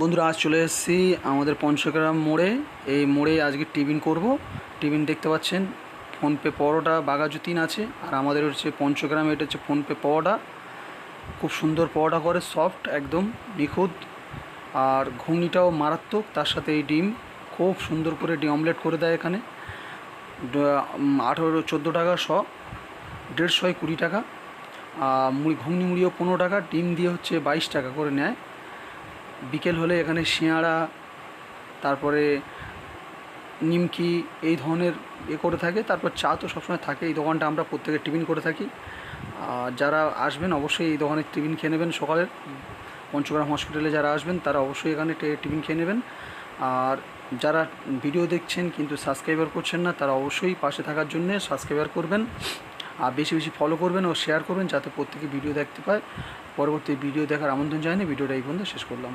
বন্ধুরা আজ চলে এসেছি আমাদের পঞ্চগ্রাম মোড়ে। এই মোড়ে আজকে টিফিন করব। টিফিন দেখতে পাচ্ছেন ফোনপে পরোটা বাঘাযতীন আছে, আর আমাদের হচ্ছে পঞ্চগ্রামে এটা হচ্ছে ফোনপে পরোটা। খুব সুন্দর পরোটা করে, সফট একদম নিখুঁত, আর ঘুগনিটাও মারাত্মক। তার সাথে এই ডিম খুব সুন্দর করে ডিম অমলেট করে দেয় এখানে। 18-14 টাকা শ, 150 20 টাকা। ঘুগনি মুড়িও 15 টাকা, ডিম দিয়ে হচ্ছে 22 টাকা করে নেয়। বিকেল হলে এখানে সিঙাড়া, তারপরে নিমকি এই ধরনের করে থাকে। তারপর চা তো সবসময় থাকে। এই দোকানটা আমরা প্রত্যেকে টিফিন করে থাকি। যারা আসবেন অবশ্যই এই দোকানে টিফিন খেয়ে নেবেন সকালের। পঞ্চগ্রাম হসপিটালে যারা আসবেন তারা অবশ্যই এখানে টিফিন খেয়ে নেবেন। আর যারা ভিডিও দেখছেন কিন্তু সাবস্ক্রাইবার করছেন না, তারা অবশ্যই পাশে থাকার জন্য সাবস্ক্রাইবার করবেন, আর বেশি বেশি ফলো করবেন ও শেয়ার করবেন, যাতে প্রত্যেকে ভিডিও দেখতে পায়। পরবর্তী ভিডিও দেখার আমন্ত্রণ জানিয়ে ভিডিওটা এই পর্যন্ত শেষ করলাম।